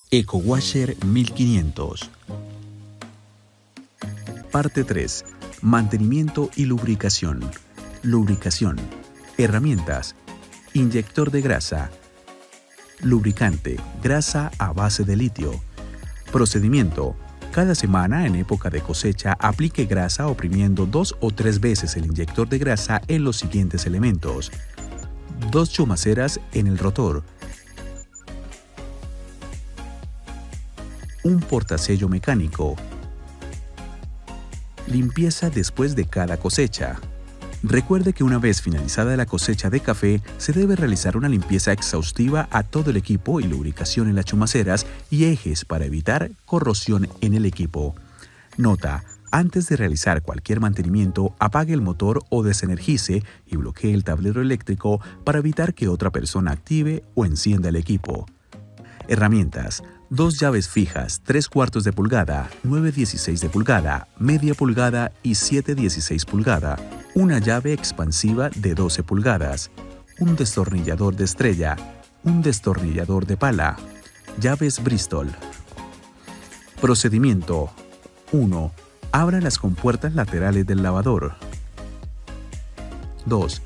EcoWasher 1500. Parte 3. Mantenimiento y lubricación. Lubricación. Herramientas. Inyector de grasa. Lubricante. Grasa a base de litio. Procedimiento. Cada semana, en época de cosecha, aplique grasa oprimiendo 2 o 3 veces el inyector de grasa en los siguientes elementos. 2 chumaceras en el rotor. Un portasello mecánico. Limpieza después de cada cosecha. Recuerde que una vez finalizada la cosecha de café, se debe realizar una limpieza exhaustiva a todo el equipo y lubricación en las chumaceras y ejes para evitar corrosión en el equipo. Nota: antes de realizar cualquier mantenimiento, apague el motor o desenergice y bloquee el tablero eléctrico para evitar que otra persona active o encienda el equipo. Herramientas: 2 llaves fijas 3/4 de pulgada, 9/16 de pulgada, media pulgada y 7/16 pulgada, una llave expansiva de 12 pulgadas, un destornillador de estrella, un destornillador de pala, llaves Bristol. Procedimiento: 1. Abra las compuertas laterales del lavador. 2.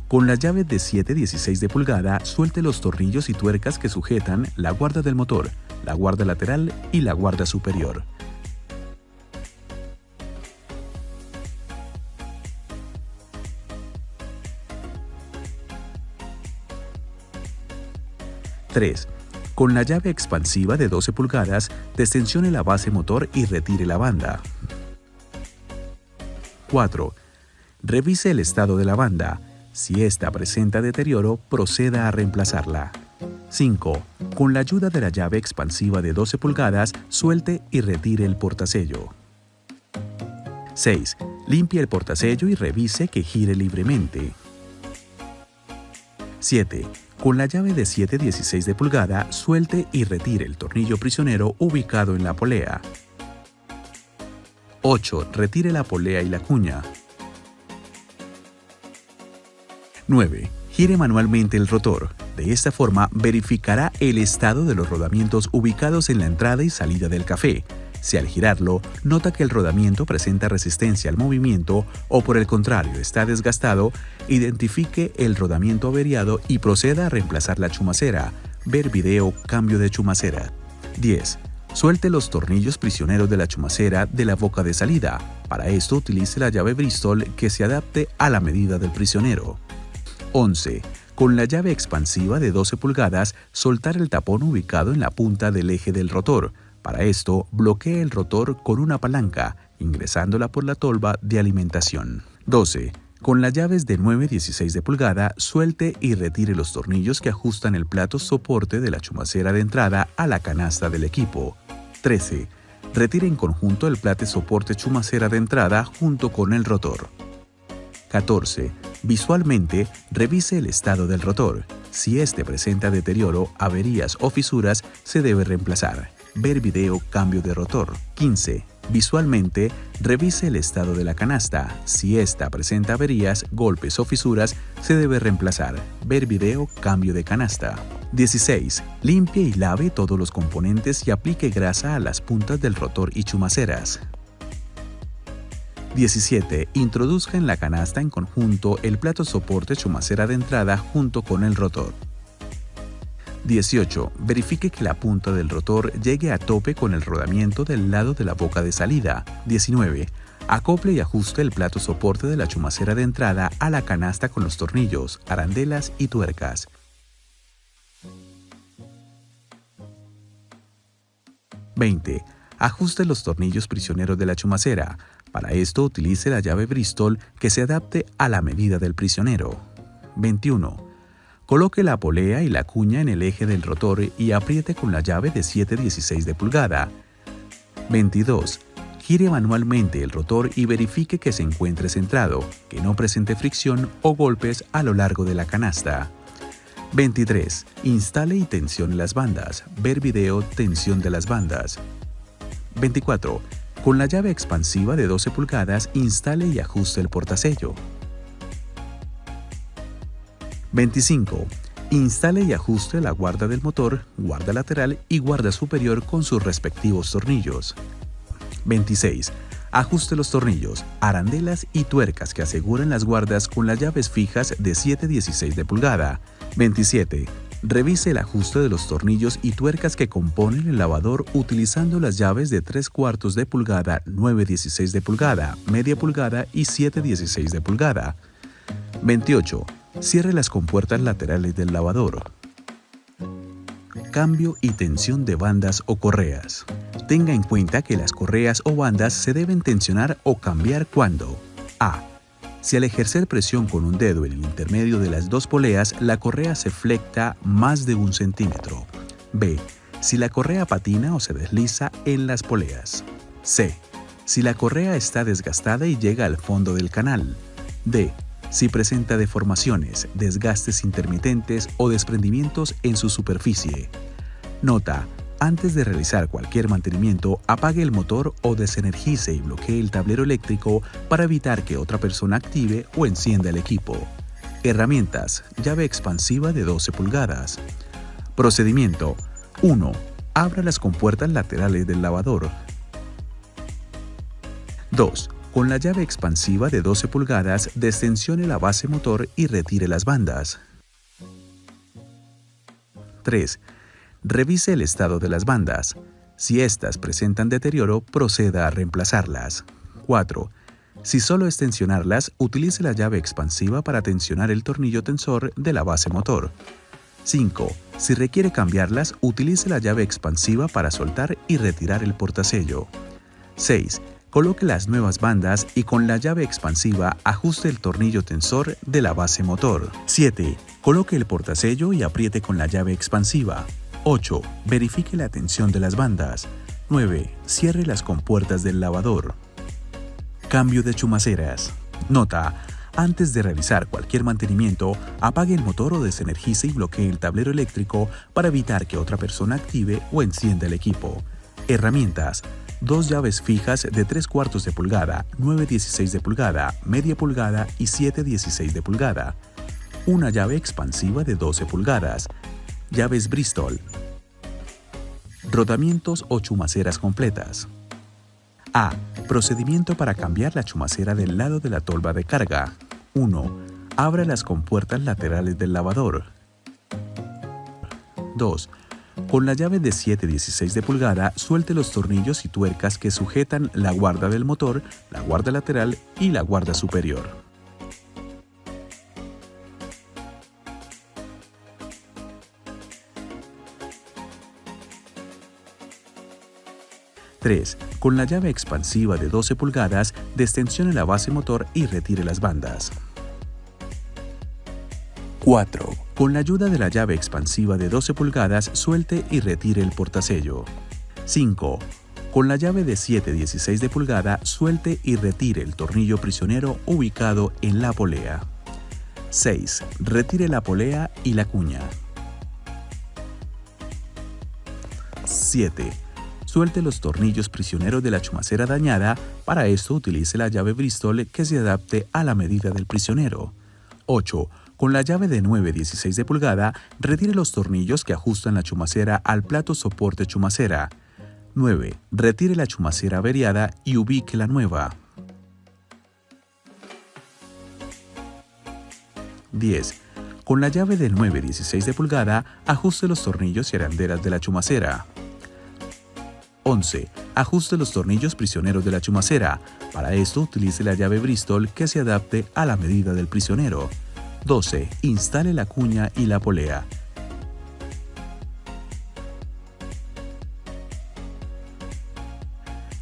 Con la llave de 7/16 de pulgada, suelte los tornillos y tuercas que sujetan la guarda del motor, la guarda lateral y la guarda superior. (3) Con la llave expansiva de 12 pulgadas, destensione la base motor y retire la banda. 4. Revise el estado de la banda. Si ésta presenta deterioro, proceda a reemplazarla. 5. Con la ayuda de la llave expansiva de 12 pulgadas, suelte y retire el portasello. 6. Limpie el portasello y revise que gire libremente. 7. Con la llave de 7/16 de pulgada, suelte y retire el tornillo prisionero ubicado en la polea. 8. Retire la polea y la cuña. 9. Gire manualmente el rotor. De esta forma, verificará el estado de los rodamientos ubicados en la entrada y salida del café. Si al girarlo, nota que el rodamiento presenta resistencia al movimiento o por el contrario está desgastado, identifique el rodamiento averiado y proceda a reemplazar la chumacera. Ver video cambio de chumacera. 10. Suelte los tornillos prisioneros de la chumacera de la boca de salida. Para esto utilice la llave Bristol que se adapte a la medida del prisionero. 11. Con la llave expansiva de 12 pulgadas, soltar el tapón ubicado en la punta del eje del rotor. Para esto, bloquee el rotor con una palanca, ingresándola por la tolva de alimentación. 12. Con las llaves de 9/16 de pulgada, suelte y retire los tornillos que ajustan el plato soporte de la chumacera de entrada a la canasta del equipo. 13. Retire en conjunto el plato soporte chumacera de entrada junto con el rotor. 14. Visualmente, revise el estado del rotor. Si este presenta deterioro, averías o fisuras, se debe reemplazar. Ver video cambio de rotor. 15. Visualmente, revise el estado de la canasta. Si ésta presenta averías, golpes o fisuras, se debe reemplazar. Ver video cambio de canasta. 16. Limpie y lave todos los componentes y aplique grasa a las puntas del rotor y chumaceras. 17. Introduzca en la canasta en conjunto el plato soporte chumacera de entrada junto con el rotor. 18. Verifique que la punta del rotor llegue a tope con el rodamiento del lado de la boca de salida. 19. Acople y ajuste el plato soporte de la chumacera de entrada a la canasta con los tornillos, arandelas y tuercas. 20. Ajuste los tornillos prisioneros de la chumacera. Para esto utilice la llave Bristol que se adapte a la medida del prisionero. 21. Coloque la polea y la cuña en el eje del rotor y apriete con la llave de 7/16 de pulgada. 22. Gire manualmente el rotor y verifique que se encuentre centrado, que no presente fricción o golpes a lo largo de la canasta. 23. Instale y tensione las bandas. Ver video tensión de las bandas. 24. Con la llave expansiva de 12 pulgadas, instale y ajuste el portasello. 25. Instale y ajuste la guarda del motor, guarda lateral y guarda superior con sus respectivos tornillos. 26. Ajuste los tornillos, arandelas y tuercas que aseguran las guardas con las llaves fijas de 7/16 de pulgada. 27. Revise el ajuste de los tornillos y tuercas que componen el lavador utilizando las llaves de 3/4 de pulgada, 9/16 de pulgada, media pulgada y 7/16 de pulgada. 28. Cierre las compuertas laterales del lavador. Cambio y tensión de bandas o correas. Tenga en cuenta que las correas o bandas se deben tensionar o cambiar cuando a. Si al ejercer presión con un dedo en el intermedio de las dos poleas, la correa se flecta más de 1 centímetro. B. Si la correa patina o se desliza en las poleas. C. Si la correa está desgastada y llega al fondo del canal. D. Si presenta deformaciones, desgastes intermitentes o desprendimientos en su superficie. Nota: antes de realizar cualquier mantenimiento, apague el motor o desenergice y bloquee el tablero eléctrico para evitar que otra persona active o encienda el equipo. Herramientas: llave expansiva de 12 pulgadas. Procedimiento: 1. Abra las compuertas laterales del lavador. 2. Con la llave expansiva de 12 pulgadas, destensione la base motor y retire las bandas. 3. Revise el estado de las bandas. Si éstas presentan deterioro, proceda a reemplazarlas. 4. Si solo es tensionarlas, utilice la llave expansiva para tensionar el tornillo tensor de la base motor. 5. Si requiere cambiarlas, utilice la llave expansiva para soltar y retirar el portasello. 6. Coloque las nuevas bandas y con la llave expansiva ajuste el tornillo tensor de la base motor. 7. Coloque el portasello y apriete con la llave expansiva. 8. Verifique la tensión de las bandas. 9. Cierre las compuertas del lavador. Cambio de chumaceras. Nota: antes de realizar cualquier mantenimiento, apague el motor o desenergice y bloquee el tablero eléctrico para evitar que otra persona active o encienda el equipo. Herramientas: 2 llaves fijas de 3/4 de pulgada, 9/16 de pulgada, media pulgada y 7/16 de pulgada. Una llave expansiva de 12 pulgadas. Llaves Bristol. Rodamientos o chumaceras completas. A. Procedimiento para cambiar la chumacera del lado de la tolva de carga. 1. Abra las compuertas laterales del lavador. 2. Con la llave de 7/16 de pulgada, suelte los tornillos y tuercas que sujetan la guarda del motor, la guarda lateral y la guarda superior. (3) Con la llave expansiva de 12 pulgadas, destensione la base motor y retire las bandas. 4. Con la ayuda de la llave expansiva de 12 pulgadas, suelte y retire el portasello. 5. Con la llave de 7/16 de pulgada, suelte y retire el tornillo prisionero ubicado en la polea. 6. Retire la polea y la cuña. 7. Suelte los tornillos prisioneros de la chumacera dañada. Para esto utilice la llave Bristol que se adapte a la medida del prisionero. 8. Con la llave de 9/16 de pulgada, retire los tornillos que ajustan la chumacera al plato soporte chumacera. 9. Retire la chumacera averiada y ubique la nueva. 10. Con la llave de 9/16 de pulgada, ajuste los tornillos y arandelas de la chumacera. 11. Ajuste los tornillos prisioneros de la chumacera. Para esto utilice la llave Bristol que se adapte a la medida del prisionero. 12. Instale la cuña y la polea.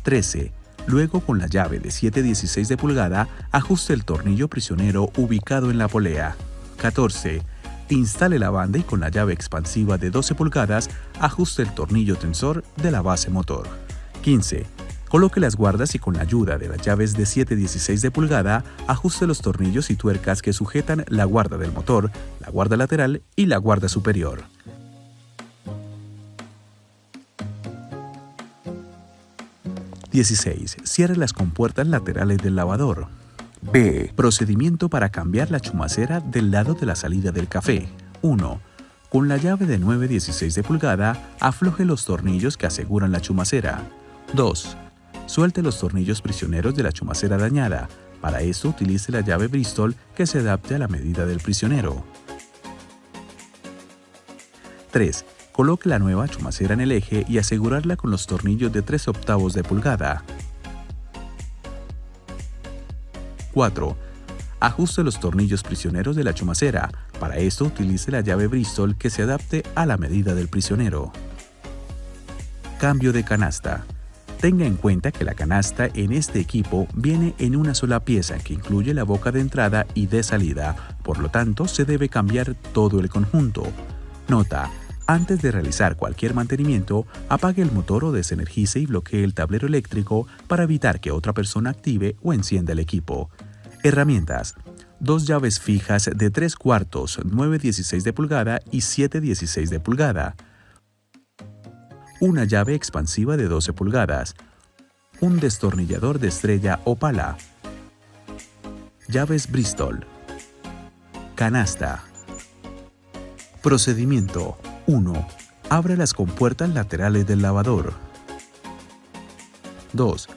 13. Luego, con la llave de 7/16 de pulgada, ajuste el tornillo prisionero ubicado en la polea. 14. Instale la banda y con la llave expansiva de 12 pulgadas, ajuste el tornillo tensor de la base motor. 15. Coloque las guardas y con la ayuda de las llaves de 7/16 de pulgada, ajuste los tornillos y tuercas que sujetan la guarda del motor, la guarda lateral y la guarda superior. 16. Cierre las compuertas laterales del lavador. B. Procedimiento para cambiar la chumacera del lado de la salida del café. 1. Con la llave de 9/16 de pulgada, afloje los tornillos que aseguran la chumacera. 2. Suelte los tornillos prisioneros de la chumacera dañada. Para esto utilice la llave Bristol que se adapte a la medida del prisionero. 3. Coloque la nueva chumacera en el eje y asegurarla con los tornillos de 3/8 de pulgada. 4. Ajuste los tornillos prisioneros de la chumacera. Para esto utilice la llave Bristol que se adapte a la medida del prisionero. Cambio de canasta. Tenga en cuenta que la canasta en este equipo viene en una sola pieza que incluye la boca de entrada y de salida, por lo tanto se debe cambiar todo el conjunto. Nota: antes de realizar cualquier mantenimiento, apague el motor o desenergice y bloquee el tablero eléctrico para evitar que otra persona active o encienda el equipo. Herramientas: 2 llaves fijas de 3/4, 9/16 de pulgada y 7/16 de pulgada. Una llave expansiva de 12 pulgadas. Un destornillador de estrella o pala. Llaves Bristol. Canasta. Procedimiento: 1. Abre las compuertas laterales del lavador. 2.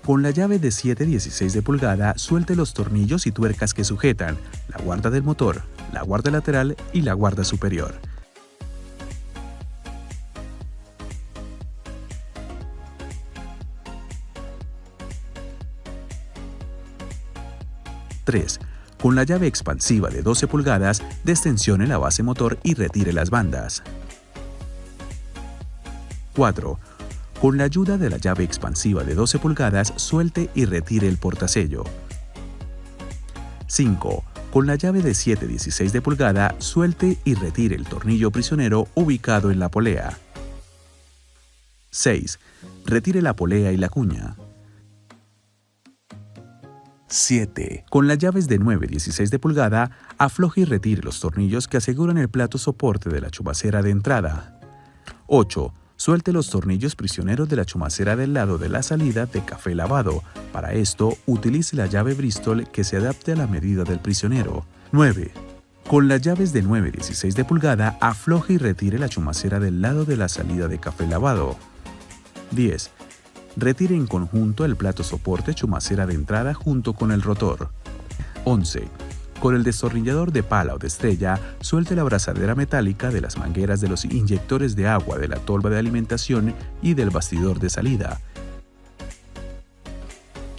Con la llave de 7/16 de pulgada, suelte los tornillos y tuercas que sujetan la guarda del motor, la guarda lateral y la guarda superior. 3. Con la llave expansiva de 12 pulgadas, destensione la base motor y retire las bandas. 4. Con la ayuda de la llave expansiva de 12 pulgadas, suelte y retire el portasello. 5. Con la llave de 7/16 de pulgada, suelte y retire el tornillo prisionero ubicado en la polea. 6. Retire la polea y la cuña. 7. Con las llaves de 9/16 de pulgada, afloje y retire los tornillos que aseguran el plato soporte de la chumacera de entrada. 8. Suelte los tornillos prisioneros de la chumacera del lado de la salida de café lavado. Para esto, utilice la llave Bristol que se adapte a la medida del prisionero. 9. Con las llaves de 9/16 de pulgada, afloje y retire la chumacera del lado de la salida de café lavado. 10. Retire en conjunto el plato soporte chumacera de entrada junto con el rotor. 11. Con el destornillador de pala o de estrella, suelte la abrazadera metálica de las mangueras de los inyectores de agua de la tolva de alimentación y del bastidor de salida.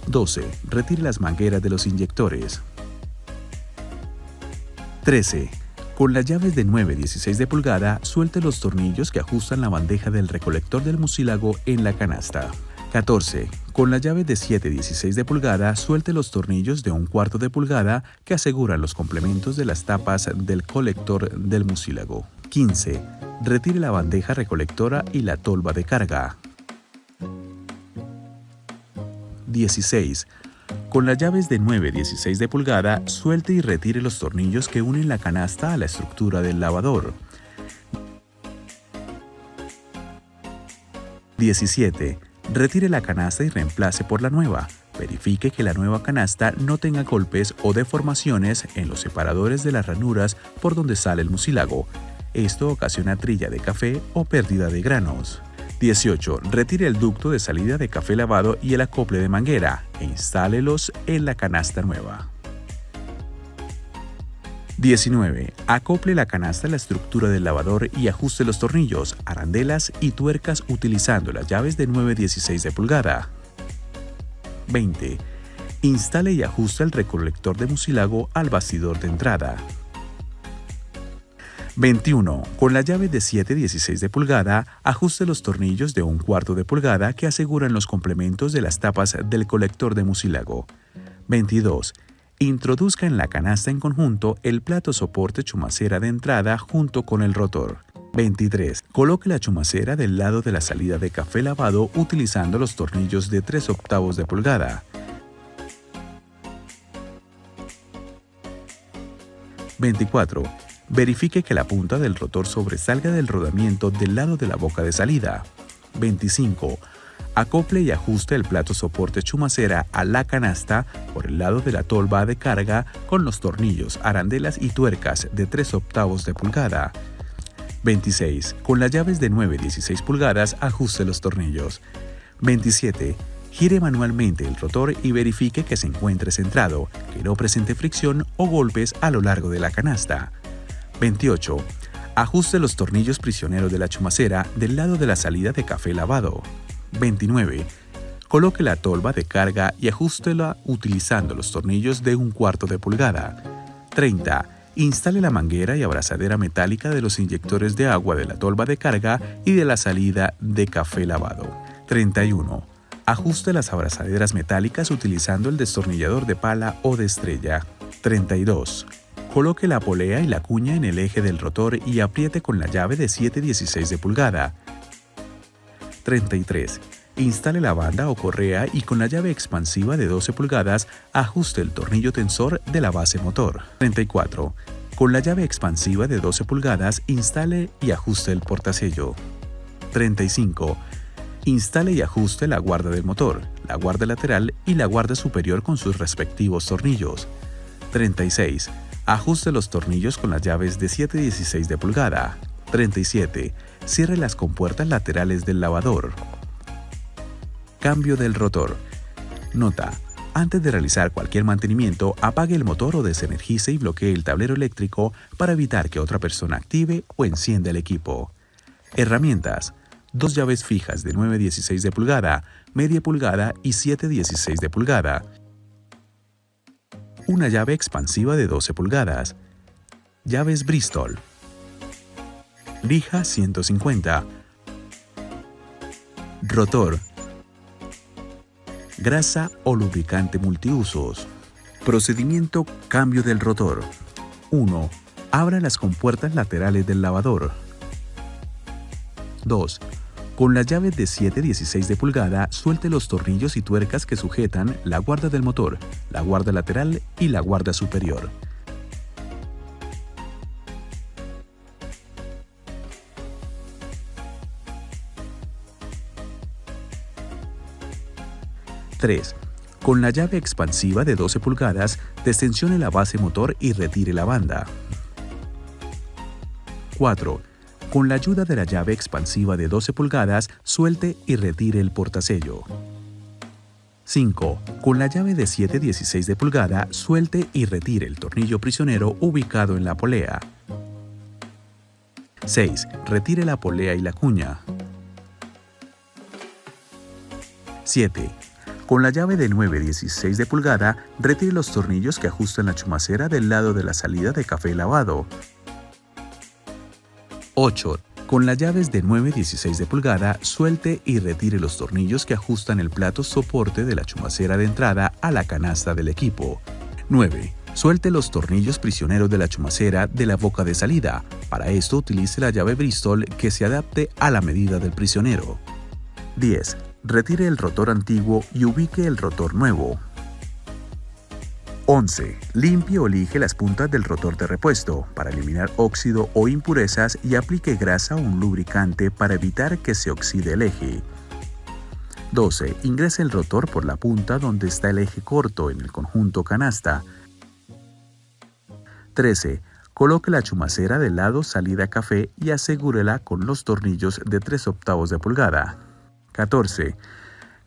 12. Retire las mangueras de los inyectores. 13. Con las llaves de 9/16 de pulgada, suelte los tornillos que ajustan la bandeja del recolector del mucílago en la canasta. 14. Con la llave de 7/16 de pulgada, suelte los tornillos de 1/4 de pulgada que aseguran los complementos de las tapas del colector del mucílago. 15. Retire la bandeja recolectora y la tolva de carga. 16. Con las llaves de 9/16 de pulgada, suelte y retire los tornillos que unen la canasta a la estructura del lavador. 17. Retire la canasta y reemplace por la nueva. Verifique que la nueva canasta no tenga golpes o deformaciones en los separadores de las ranuras por donde sale el mucílago. Esto ocasiona trilla de café o pérdida de granos. 18. Retire el ducto de salida de café lavado y el acople de manguera e instálelos en la canasta nueva. 19. Acople la canasta a la estructura del lavador y ajuste los tornillos, arandelas y tuercas utilizando las llaves de 9/16 de pulgada. 20. Instale y ajuste el recolector de mucílago al bastidor de entrada. 21. Con la llave de 7/16 de pulgada, ajuste los tornillos de 1/4 de pulgada que aseguran los complementos de las tapas del colector de mucílago. 22. Introduzca en la canasta en conjunto el plato soporte chumacera de entrada junto con el rotor. 23. Coloque la chumacera del lado de la salida de café lavado utilizando los tornillos de 3/8 de pulgada. 24. Verifique que la punta del rotor sobresalga del rodamiento del lado de la boca de salida. 25. Acople y ajuste el plato soporte chumacera a la canasta por el lado de la tolva de carga con los tornillos, arandelas y tuercas de 3/8 de pulgada. 26. Con las llaves de 9 a 16 pulgadas, ajuste los tornillos. 27. Gire manualmente el rotor y verifique que se encuentre centrado, que no presente fricción o golpes a lo largo de la canasta. 28. Ajuste los tornillos prisioneros de la chumacera del lado de la salida de café lavado. 29. Coloque la tolva de carga y ajústela utilizando los tornillos de 1/4 de pulgada. 30. Instale la manguera y abrazadera metálica de los inyectores de agua de la tolva de carga y de la salida de café lavado. 31. Ajuste las abrazaderas metálicas utilizando el destornillador de pala o de estrella. 32. Coloque la polea y la cuña en el eje del rotor y apriete con la llave de 7/16 de pulgada. 33. Instale la banda o correa y con la llave expansiva de 12 pulgadas ajuste el tornillo tensor de la base motor. 34. Con la llave expansiva de 12 pulgadas instale y ajuste el portasello. 35. Instale y ajuste la guarda del motor, la guarda lateral y la guarda superior con sus respectivos tornillos. 36. Ajuste los tornillos con las llaves de 7/16 de pulgada. 37. Cierre las compuertas laterales del lavador. Cambio del rotor. Nota: antes de realizar cualquier mantenimiento, apague el motor o desenergice y bloquee el tablero eléctrico para evitar que otra persona active o encienda el equipo. Herramientas: 2 llaves fijas de 9/16 de pulgada, media pulgada y 7/16 de pulgada. Una llave expansiva de 12 pulgadas. Llaves Bristol. Lija 150. Rotor. Grasa o lubricante multiusos. Procedimiento: cambio del rotor. 1. Abra las compuertas laterales del lavador. 2. Con las llaves de 7/16 de pulgada, suelte los tornillos y tuercas que sujetan la guarda del motor, la guarda lateral y la guarda superior. (3) Con la llave expansiva de 12 pulgadas, destensione la base motor y retire la banda. 4. Con la ayuda de la llave expansiva de 12 pulgadas, suelte y retire el portasello. 5. Con la llave de 7/16 de pulgada, suelte y retire el tornillo prisionero ubicado en la polea. 6. Retire la polea y la cuña. 7. Con la llave de 9/16 de pulgada, retire los tornillos que ajustan la chumacera del lado de la salida de café lavado. 8. Con las llaves de 9/16 de pulgada, suelte y retire los tornillos que ajustan el plato soporte de la chumacera de entrada a la canasta del equipo. 9. Suelte los tornillos prisioneros de la chumacera de la boca de salida. Para esto utilice la llave Bristol que se adapte a la medida del prisionero. 10. Retire el rotor antiguo y ubique el rotor nuevo. 11. Limpie o lije las puntas del rotor de repuesto para eliminar óxido o impurezas y aplique grasa o un lubricante para evitar que se oxide el eje. 12. Ingrese el rotor por la punta donde está el eje corto en el conjunto canasta. 13. Coloque la chumacera del lado salida café y asegúrela con los tornillos de 3/8 de pulgada. 14.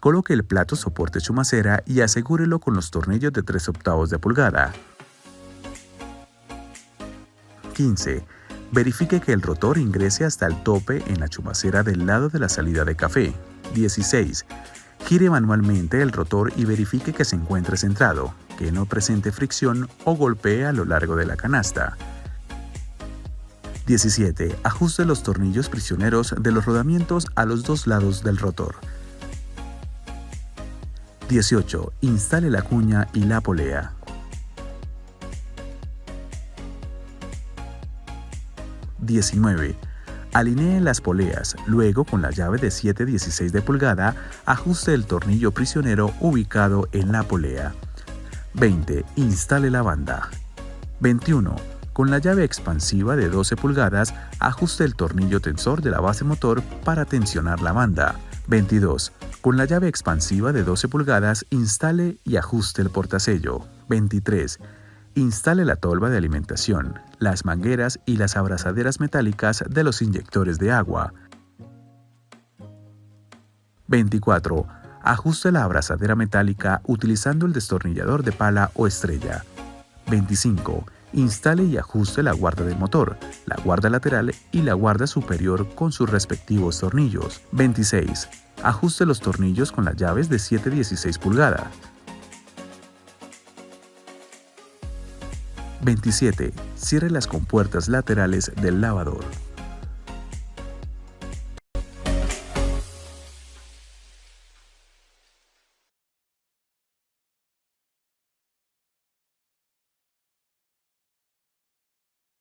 Coloque el plato soporte chumacera y asegúrelo con los tornillos de 3/8 de pulgada. 15. Verifique que el rotor ingrese hasta el tope en la chumacera del lado de la salida de café. 16. Gire manualmente el rotor y verifique que se encuentre centrado, que no presente fricción o golpee a lo largo de la canasta. 17. Ajuste los tornillos prisioneros de los rodamientos a los 2 lados del rotor. 18. Instale la cuña y la polea. 19. Alinee las poleas, luego con la llave de 7/16 de pulgada, ajuste el tornillo prisionero ubicado en la polea. 20. Instale la banda. 21. Con la llave expansiva de 12 pulgadas, ajuste el tornillo tensor de la base motor para tensionar la banda. 22. Con la llave expansiva de 12 pulgadas, instale y ajuste el portasello. 23. Instale la tolva de alimentación, las mangueras y las abrazaderas metálicas de los inyectores de agua. 24. Ajuste la abrazadera metálica utilizando el destornillador de pala o estrella. 25. Instale y ajuste la guarda del motor, la guarda lateral y la guarda superior con sus respectivos tornillos. 26. Ajuste los tornillos con las llaves de 7/16 pulgadas. 27. Cierre las compuertas laterales del lavador.